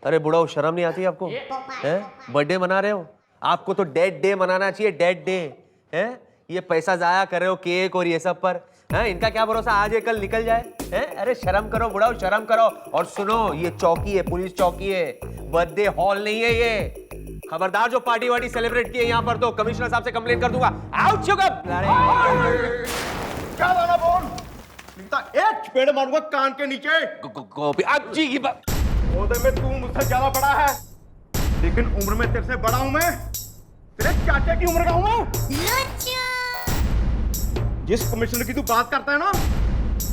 अरे बुढ़ाओ, शर्म नहीं आती आपको? हैं? बर्थडे मना रहे हो? आपको तो डेड डे मनाना चाहिए, डेड डे। हैं? ये पैसा जाया कर रहे हो केक और ये सब पर। हैं? इनका क्या भरोसा आज ये कल निकल जाए? हैं? अरे शर्म करो बुढ़ाओ, शर्म करो। और सुनो, ये चौकी है, पुलिस चौकी है, बर्थडे हॉल नहीं है ये। खबरदार जो पार्टी वार्टी सेलिब्रेट की है यहाँ पर तो कमिश्नर साहब से कंप्लेंट कर दूंगा। आउट चुकअप। क्या लाना बोल? एक चपेड़ मारूंगा कान के नीचे। गोपी अब जी की बात। ओदे में तू मुझसे ज्यादा बड़ा है, लेकिन उम्र में तेरे से बड़ा हूं मैं। तेरे चाचा की उम्र का हूं मैं। जिस कमिश्नर की तू बात करता है ना,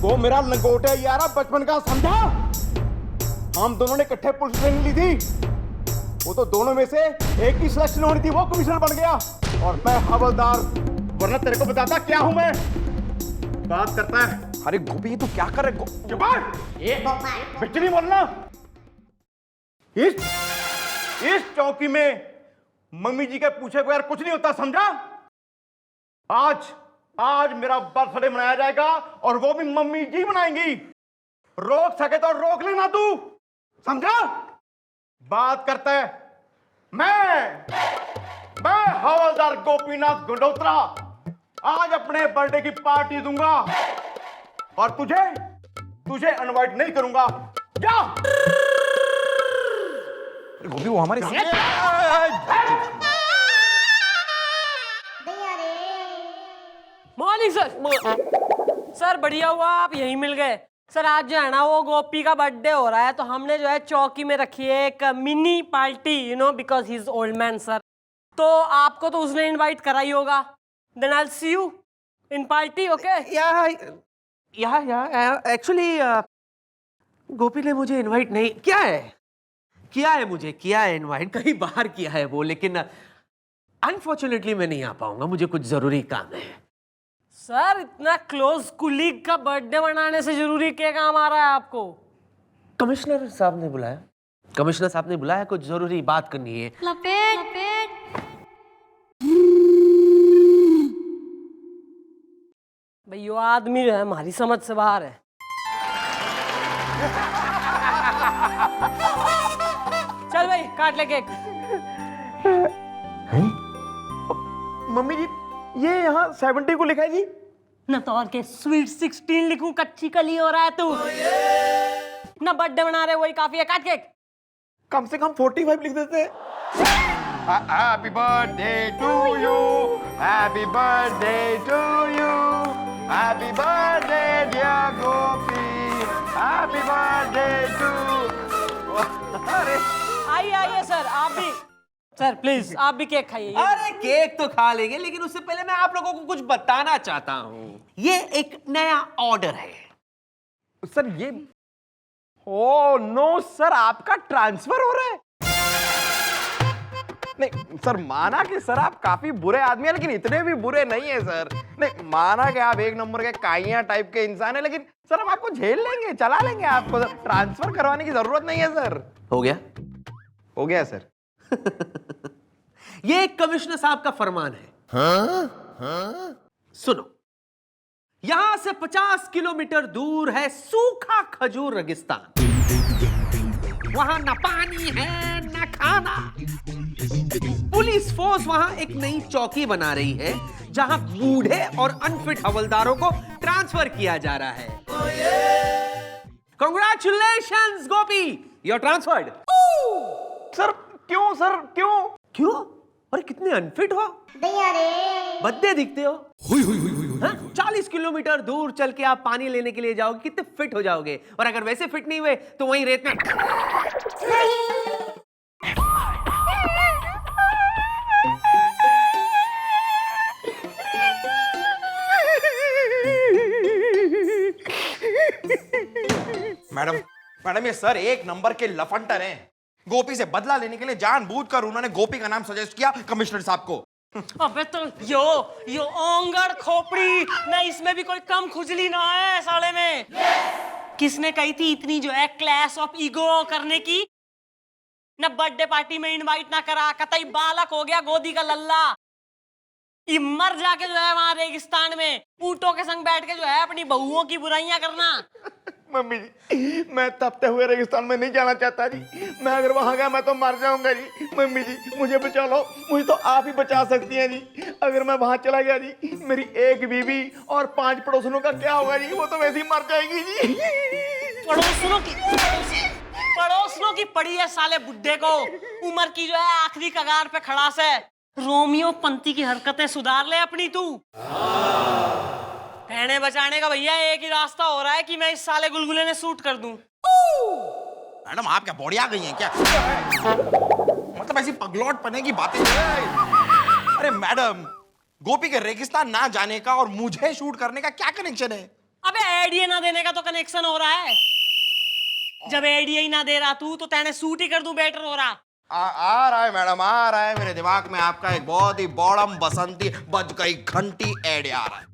वो मेरा लंगोटा यारा बचपन का, समझा? हम दोनों ने इकट्ठे पुलिस ट्रेनिंग ली थी। वो तो दोनों में से एक की सिलेक्शन होनी थी, वो कमिश्नर बन गया और मैं हवलदार। वरना तेरे को बताता क्या हूं मैं। बात करता है। अरे गोपी, ये तू क्या कर रहे? बिट्टी नहीं बोलना। इस चौकी में मम्मी जी के पूछे बगैर कुछ नहीं होता, समझा? आज मेरा बर्थडे मनाया जाएगा और वो भी मम्मी जी मनाएंगी। रोक सके तो रोक लेना तू, समझा? बात करता है। मैं हवलदार गोपीनाथ गुंडोत्रा आज अपने बर्थडे की पार्टी दूंगा और तुझे इनवाइट नहीं करूंगा। जा। गोपी, वो हमारे मॉर्निंग सर। सर बढ़िया हुआ आप यहीं मिल गए। सर आज जो है ना, वो गोपी का बर्थडे हो रहा है, तो हमने जो है चौकी में रखी है एक mini party, because he is old man sir. तो आपको तो उसने इनवाइट करा ही होगा। Then I will see you in party, okay? Actually Gopi ने मुझे इनवाइट नहीं किया है इनवाइट, कहीं बाहर किया है वो, लेकिन अनफॉर्चुनेटली मैं नहीं आ पाऊंगा, मुझे कुछ जरूरी काम है। सर इतना क्लोज कुलीग का बर्थडे मनाने से जरूरी क्या काम आ रहा है आपको? कमिश्नर साहब ने बुलाया, कुछ जरूरी बात करनी है। लपेट भैया, आदमी जो है हमारी समझ से बाहर है। चल भाई, काट ले केक। मम्मी जी, ये यहाँ 70 को लिखा है जी। न तो और के स्वीट 16 लिखूं, कच्ची कली हो रहा है तू। न बर्थडे मना रहे, वही काफी है। काट केक। कम से कम 45 लिख देते। Happy birthday to you, happy birthday to you, happy birthday dear Gopi, happy birthday to. अरे आइए सर, आप भी। सर प्लीज आप भी केक खाइए। अरे केक तो खा लेंगे, लेकिन उससे पहले मैं आप लोगों को कुछ बताना चाहता हूं। ये एक नया ऑर्डर है सर। ये ओ नो सर, आपका ट्रांसफर हो रहा है? नहीं सर, माना कि सर आप काफी बुरे आदमी हैं, लेकिन इतने भी बुरे नहीं है सर। नहीं, माना कि आप एक नंबर के काइया टाइप के इंसान है, लेकिन सर हम आपको झेल लेंगे, चला लेंगे आपको सर। ट्रांसफर करवाने की जरूरत नहीं है सर। हो गया सर। ये एक कमिश्नर साहब का फरमान है। सुनो, यहां से 50 किलोमीटर दूर है सूखा खजूर रेगिस्तान। वहां न पानी है न खाना। पुलिस फोर्स वहां एक नई चौकी बना रही है, जहां बूढ़े और अनफिट हवलदारों को ट्रांसफर किया जा रहा है। Congratulations Gopi, you are transferred. Sir क्यों सर, क्यों? अरे कितने अनफिट हो, बद्दे दिखते हो। 40 किलोमीटर दूर चल के आप पानी लेने के लिए जाओगे, कितने फिट हो जाओगे। और अगर वैसे फिट नहीं हुए तो वहीं रेत में। मैडम ये सर एक नंबर के लफंटर हैं। गोपी से बदला लेने के लिए जानबूझकर उन्होंने गोपी का नाम सजेस्ट किया कमिश्नर साहब को। अबे तो यो ओंगड़ खोपड़ी ना, इसमें भी कोई कम खुजली ना है साले में। किसने कही थी इतनी जो है क्लैश ऑफ ईगो करने की? ना बर्थडे पार्टी में इनवाइट ना करा, कतई बालक हो गया गोदी का लल्ला। ये मर जाके जो है वहां रेगिस्तान में ऊंटों के संग बैठ के जो है अपनी बहुओं की बुराइयां करना। मम्मी जी, मैं तपते हुए रेगिस्तान में नहीं जाना चाहता जी। मैं अगर वहां गया मैं तो मर जाऊंगा जी। मम्मी जी मुझे बचा लो, मुझे तो आप ही बचा सकती हैं जी। अगर मैं वहां चला गया जी, मेरी एक बीवी और 5 पड़ोसनों का क्या होगा जी? वो तो वैसे ही मर जाएंगी जी। पड़ोसनों की पड़ी है साले बुड्ढे को। उम्र की जो है आखिरी कगार पे खड़ा से। रोमियो पंती की हरकतें सुधार ले अपनी तू। कहने बचाने का भैया एक ही रास्ता हो रहा है कि मैं इस साले गुलगुले ने सूट कर दूं। मैडम आप क्या बॉडी आ गई हैं क्या? मतलब ऐसी पगलौट पने की बातें। अरे मैडम, गोपी के रेगिस्तान ना जाने का और मुझे शूट करने का क्या कनेक्शन है? अबे एडीए ना देने का तो कनेक्शन हो रहा है। जब एडीए ही ना दे रहा तू तो तेने सूट ही कर दूं, बेटर हो रहा। आ रहा है मैडम, आ रहा है मेरे दिमाग में आपका एक बहुत ही बौड़म बसंती बज गई घंटी एड आ रहा है।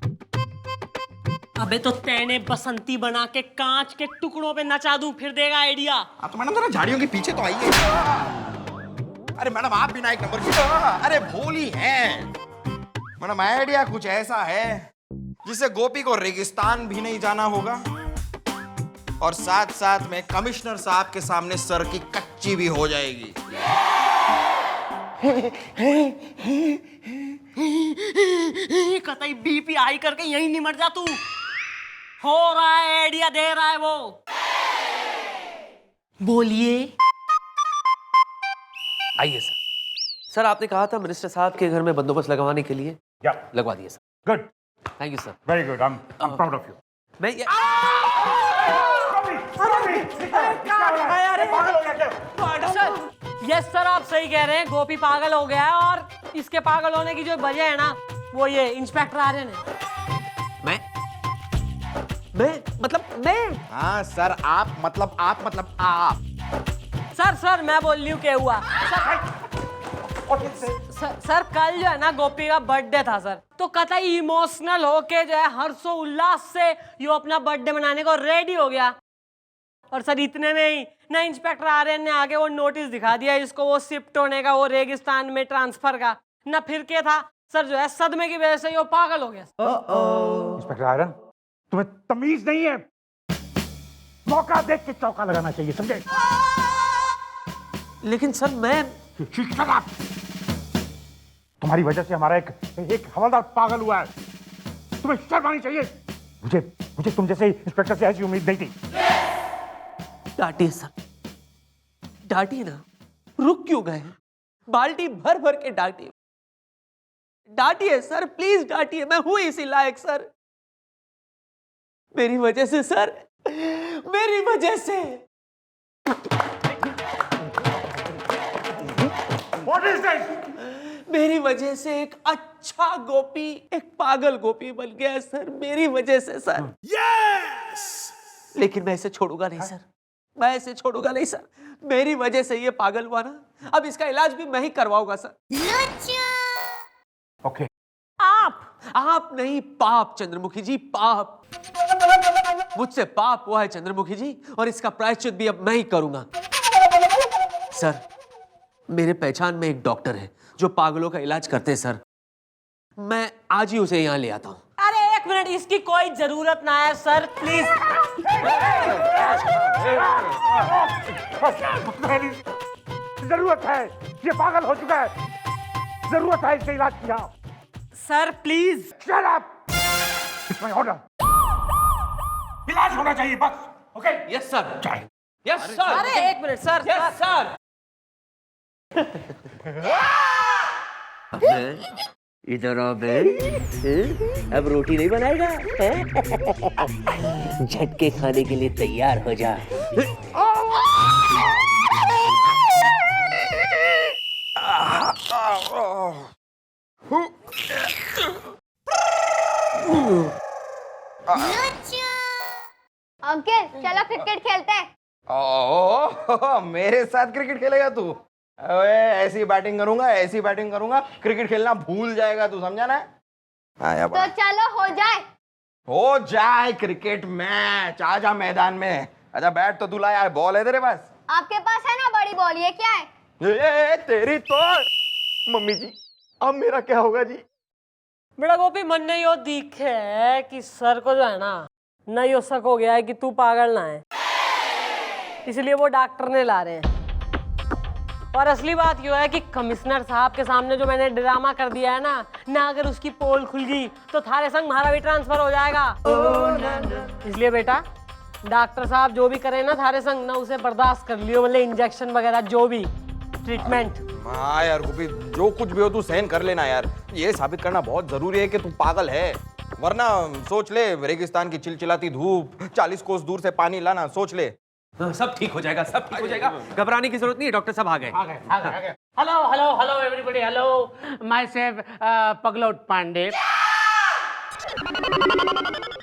अबे तो तेने बसंती बना के कांच के टुकड़ों पे नचा दूं, फिर देगा आइडिया। तो मैडम जरा झाड़ियों के पीछे तो आइए। अरे मैडम आप बिना एक नंबर की। अरे भोली हैं मैडम। आइडिया कुछ ऐसा है जिससे गोपी को रेगिस्तान भी नहीं जाना होगा और साथ साथ में कमिश्नर साहब के सामने सर की कच्ची भी हो जाएगी। कतई बीपी हाई करके यहीं निमट जा तू। हो रहा है आइडिया दे रहा है वो। बोलिए। आइए सर। सर आपने कहा था मिनिस्टर साहब के घर में बंदोबस्त लगवाने के लिए। Yeah. लगवा दिए sir. Good. Thank you sir. Very good. I'm proud of you. मैं ये यस सर आप सही कह रहे हैं। गोपी पागल हो गया है और इसके पागल होने की जो वजह है ना, वो ये इंस्पेक्टर आर्यन है। मैं हाँ सर, आप मतलब आप। सर मैं बोल रही हूँ क्या हुआ। सर कल जो है ना गोपी का बर्थडे था सर, तो कतई इमोशनल होके जो है हर्षो उल्लास से यो अपना बर्थडे मनाने को रेडी हो गया। और सर इतने में ही ना इंस्पेक्टर आर्यन ने आगे वो नोटिस दिखा दिया इसको, वो शिफ्ट होने का, वो रेगिस्तान में ट्रांसफर का। ना फिर क्या था सर, जो है सदमे की वजह से यो पागल हो गया। इंस्पेक्टर आयरन, तुम्हें तमीज नहीं है। मौका देख के चौका लगाना चाहिए, समझे? लेकिन सर मैं Shut up! तुम्हारी वजह से हमारा एक हवलदार पागल हुआ है। तुम्हें शर्म आनी चाहिए। मुझे तुम जैसे इंस्पेक्टर से ऐसी उम्मीद नहीं थी। डांटिए सर, डांटिए ना। रुक क्यों गए? बाल्टी भर भर के डांटिए सर, प्लीज डांटिए। मैं हूं इसी लायक सर। मेरी वजह से सर, मेरी वजह से। What is this? मेरी वजह से एक अच्छा गोपी एक पागल गोपी बन गया सर, मेरी वजह से सर। यस! लेकिन मैं इसे छोड़ूंगा नहीं सर, मैं इसे छोड़ूंगा नहीं सर। मेरी वजह से ये पागल हुआ ना, अब इसका इलाज भी मैं ही करवाऊंगा सर। Okay. आप नहीं, पाप चंद्रमुखी जी, पाप। मुझसे पाप हुआ है चंद्रमुखी जी, और इसका प्रायश्चित भी अब मैं ही करूंगा सर। मेरे पहचान में एक डॉक्टर है जो पागलों का इलाज करते हैं सर। मैं आज ही उसे यहाँ ले आता हूँ। अरे एक मिनट, इसकी कोई जरूरत ना है सर, प्लीज। जरूरत है, ये पागल हो चुका है। जरूरत है इसका इलाज किया। Sir please. Shut up! It's my order. इलाज होना चाहिए बस। Okay? यस सर, चाहिए। Yes sir. अरे एक मिनट सर। Yes sir. इधर आ बे। अब रोटी नहीं बनाएगा? झटके खाने के लिए तैयार हो जा। अंकल चलो क्रिकेट खेलते हैं। मेरे साथ क्रिकेट खेलेगा तू? अबे ऐसी बैटिंग करूंगा, क्रिकेट खेलना भूल जाएगा तू, समझा ना? आया तो चलो हो जाए क्रिकेट मैच। आजा मैदान में, आजा। बैट तो दूल्हा यार, बॉल है तेरे पास? आपके पास है ना बड़ी बॉल, ये क्या है? तेरी तो। मम्मी जी अब मेरा क्या होगा जी? बेटा गोपी मन ने यो दिखे है कि सर को जो है ना नहीं हो सक हो गया है कि तू पागल ना है, इसलिए वो डॉक्टर ने ला रहे हैं। और असली बात यो है कि कमिश्नर साहब के सामने जो मैंने ड्रामा कर दिया है ना अगर उसकी पोल खुल गई तो थारे संग हमारा भी ट्रांसफर हो जाएगा। इसलिए बेटा डॉक्टर साहब जो भी करे ना थारे संग ना उसे बर्दाश्त कर लियो, मतलब इंजेक्शन वगैरह जो भी ट्रीटमेंट। हाँ यार गोपी, जो कुछ भी हो तू सहन कर लेना यार। ये साबित करना बहुत जरूरी है कि तू पागल है, वरना सोच ले रेगिस्तान की चिलचिलाती धूप, 40 कोस दूर से पानी लाना, सोच ले। सब ठीक हो जाएगा, सब ठीक हो जाएगा, घबराने की जरूरत नहीं है। डॉक्टर साहब आ गए। Hello hello hello everybody, hello myself Paglot Pandey.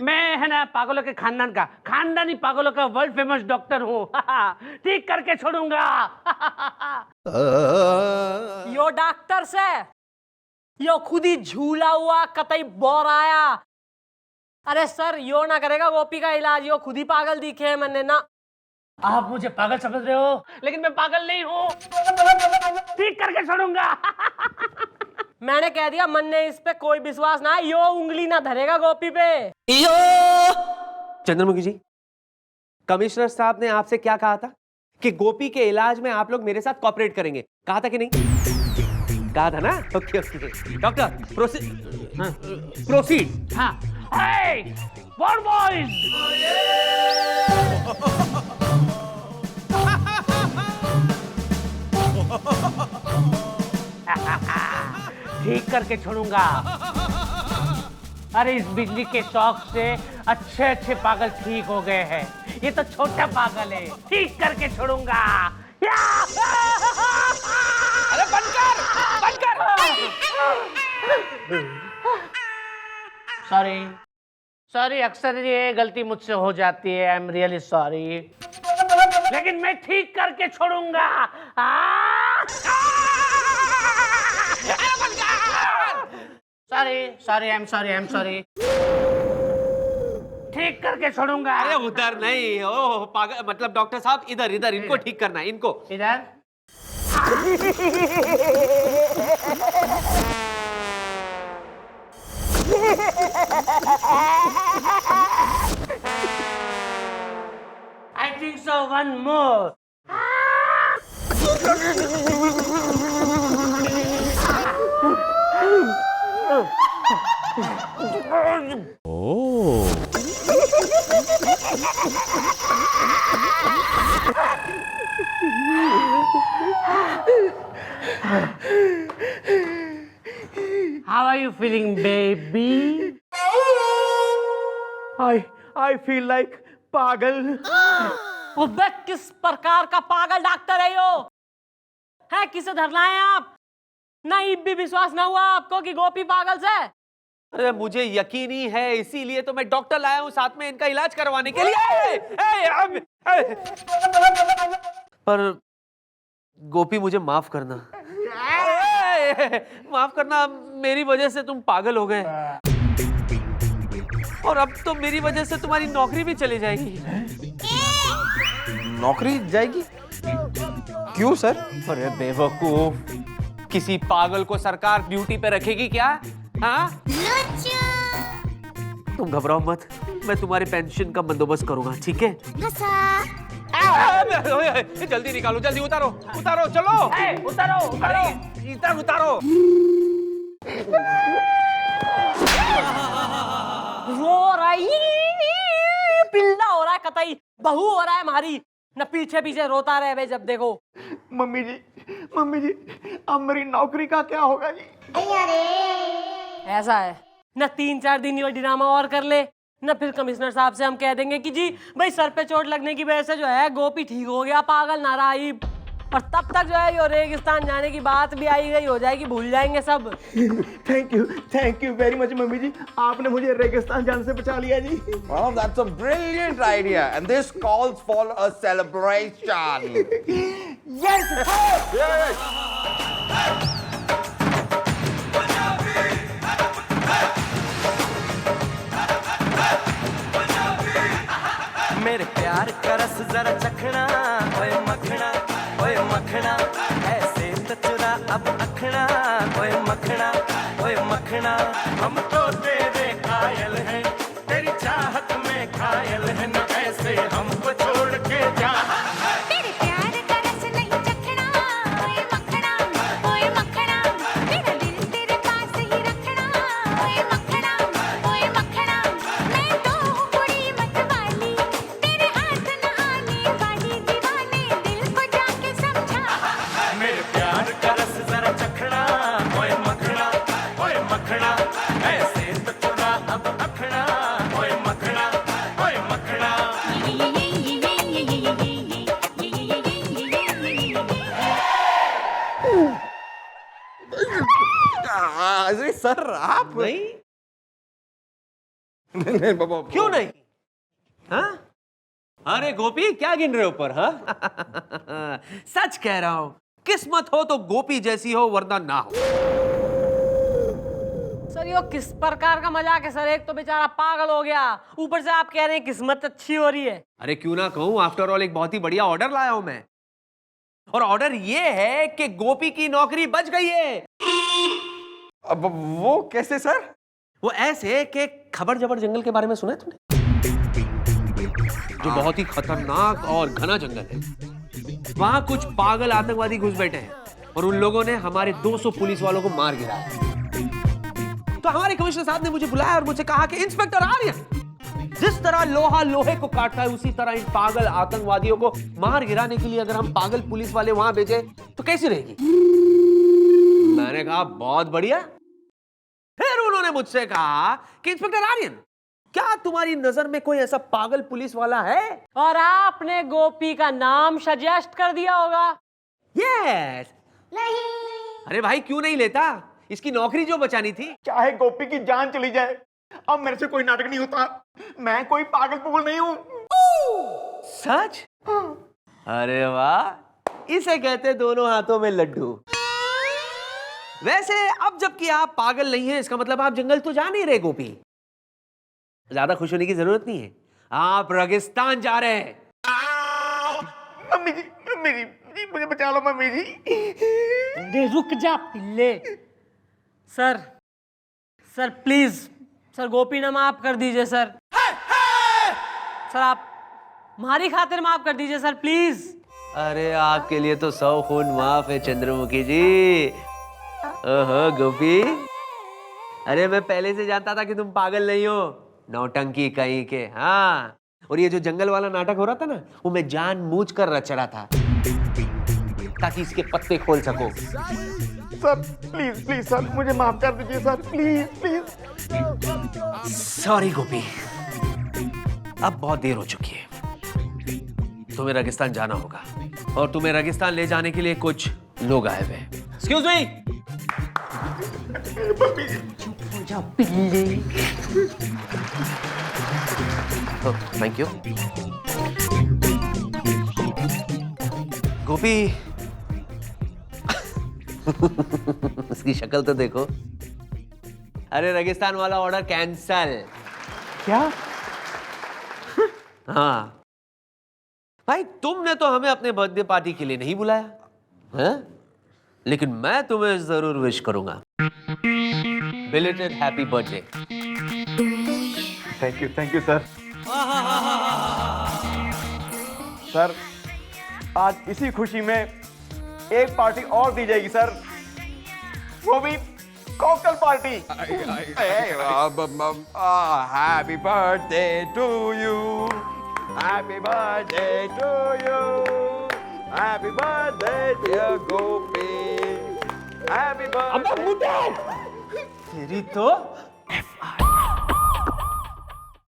मैं है ना पागलों के खानदान का, खानदानी पागलों का वर्ल्ड फेमस डॉक्टर हूँ। ठीक करके छोड़ूंगा। यो डॉक्टर से यो खुद ही झूला हुआ कतई बोर आया। अरे सर यो ना करेगा गोपी का इलाज, यो खुद ही पागल दिखे है मैंने ना। आप मुझे पागल समझ रहे हो, लेकिन मैं पागल नहीं हूँ। ठीक करके छोड़ूंगा। मैंने कह दिया मन ने इस पे कोई विश्वास ना, यो उंगली ना धरेगा गोपी पे। चंद्रमुखी जी, कमिश्नर साहब ने आपसे क्या कहा था कि गोपी के इलाज में आप लोग मेरे साथ कॉपरेट करेंगे, कहा था कि नहीं? कहा था ना? Okay okay doctor proceed. हाँ, hey, war boys! ठीक करके छोड़ूंगा। अरे इस बिजली के शौक से अच्छे अच्छे पागल ठीक हो गए हैं, ये तो छोटा पागल है। ठीक करके छोड़ूंगा। अरे बंद कर। सॉरी सॉरी, अक्सर ये गलती मुझसे हो जाती है। आई एम रियली सॉरी, लेकिन मैं ठीक करके छोड़ूंगा। Sorry, I am sorry. ठीक करके छोड़ूंगा। अरे उधर नहीं, ओ पागल, मतलब डॉक्टर साहब इधर इनको ठीक करना है, इनको इधर। I think so, one more. How are you feeling, baby? I feel like पागल। अबे किस प्रकार का पागल डॉक्टर है यो? है किसे धरना है आप? नहीं भी विश्वास ना हुआ आपको कि गोपी पागल से? अरे मुझे यकीन ही है, इसीलिए तो मैं डॉक्टर लाया हूं साथ में इनका इलाज करवाने के लिए। पर गोपी मुझे माफ करना, माफ करना, मेरी वजह से तुम पागल हो गए और अब तो मेरी वजह से तुम्हारी नौकरी भी चली जाएगी। नौकरी जाएगी? क्यों सर? अरे बेवकूफ, किसी पागल को सरकार ड्यूटी पे रखेगी क्या? हाँ? तुम घबराओ मत, मैं तुम्हारे पेंशन का बंदोबस्त करूंगा, ठीक है? जल्दी निकालो, जल्दी उतारो, चलो। उतारो। इधर उतारो। रो रही, पिल्ला हो रहा है कतई, बहू हो रहा है हमारी, न पीछे पीछे रोता रहे जब देखो। मम्मी जी अब मेरी नौकरी का क्या होगा जी? ऐसा है न 3-4 दिन ये ड्रामा और कर ले, न फिर कमिश्नर साहब से हम कह देंगे कि जी भाई सर पे चोट लगने की वजह से जो है गोपी ठीक हो गया, पागल ना रहा, और तब तक जो है ये रेगिस्तान जाने की बात भी आई गई हो जाएगी, भूल जाएंगे सब। Thank you very much mummy ji, आपने मुझे रेगिस्तान जाने से बचा लिया जी। Well, that's a brilliant idea, and this calls for a celebration. Yes! मेरे प्यार का रस जरा चखना, ओए मखना, ऐसे तो चुरा अब अखना, ओए मखना, हम तो तेरे कायल हैं, तेरी चाहत में खा अरे सर आप नहीं? नहीं, बाबा क्यों नहीं? हाँ? अरे गोपी क्या गिन रहे हो ऊपर? हाँ? सच कह रहा हूं, किस्मत हो तो गोपी जैसी हो, वरना ना हो। सर ये किस प्रकार का मजाक है सर? एक तो बेचारा पागल हो गया, ऊपर से आप कह रहे हैं किस्मत अच्छी हो रही है। अरे क्यों ना कहूं, आफ्टर ऑल एक बहुत ही बढ़िया ऑर्डर लाया हूं मैं, और ऑर्डर ये है कि गोपी की नौकरी बच गई है। अब वो कैसे सर? वो ऐसे कि खबर जबर जंगल के बारे में सुना है तूने? जो बहुत ही खतरनाक और घना जंगल है। वहां कुछ पागल आतंकवादी घुस बैठे हैं और उन लोगों ने हमारे 200 पुलिस वालों को मार गिराया। तो हमारे कमिश्नर साहब ने मुझे बुलाया और मुझे कहा कि इंस्पेक्टर आर्यन, जिस तरह लोहा लोहे को काटता है उसी तरह इन पागल आतंकवादियों को मार गिराने के लिए अगर हम पागल पुलिस वाले वहां भेजे तो कैसी रहेगी? मैंने कहा बहुत बढ़िया। फिर उन्होंने मुझसे कहा कि इंस्पेक्टर आर्यन, क्या तुम्हारी नजर में कोई ऐसा पागल पुलिस वाला है? और आपने गोपी का नाम सजेस्ट कर दिया होगा। यस। नहीं। अरे भाई क्यों नहीं लेता? इसकी नौकरी जो बचानी थी। चाहे गोपी की जान चली जाए, अब मेरे से कोई नाटक नहीं होता। मैं कोई पागल पुगल नहीं हूं। सच? अरे वाह, इसे कहते दोनों हाथों में लड्डू। वैसे अब जबकि आप पागल नहीं हैं, इसका मतलब आप जंगल तो जा नहीं रहे गोपी। ज्यादा खुश होने की जरूरत नहीं है, आप रेगिस्तान जा रहे हैं। मम्मी जी, मुझे बचा लो मम्मी जी। अरे रुक जा पिल्ले। सर प्लीज सर, गोपी ना माफ कर दीजिए सर। सर आप हमारी खातिर माफ कर दीजिए सर, प्लीज। अरे आपके लिए तो 100 खून माफ है चंद्रमुखी जी। ओहो गोपी, अरे मैं पहले से जानता था कि तुम पागल नहीं हो, नौटंकी कहीं के। हाँ, और ये जो जंगल वाला नाटक हो रहा था ना, वो मैं जानबूझ कर रच रहा था ताकि इसके पत्ते खोल सको। सर प्लीज सर, मुझे माफ कर दीजिए सर, प्लीज। सॉरी गोपी, अब बहुत देर हो चुकी है। तुम्हें रेगिस्तान जाना होगा और तुम्हें रेगिस्तान ले जाने के लिए कुछ लोग आए हुए हैं। Excuse me. चुप हो जा पिल्ले। Thank you. गोपी, उसकी शक्ल तो देखो। अरे रेगिस्तान वाला ऑर्डर कैंसल। क्या? हाँ भाई, तुमने तो हमें अपने बर्थडे पार्टी के लिए नहीं बुलाया है? लेकिन मैं तुम्हें जरूर विश करूंगा। Belated happy birthday. Thank you sir. Sir आज इसी खुशी में एक पार्टी और दी जाएगी सर, वो भी cocktail party. Happy birthday to you, happy birthday to you, happy birthday dear Gopi, happy birthday. तेरी तो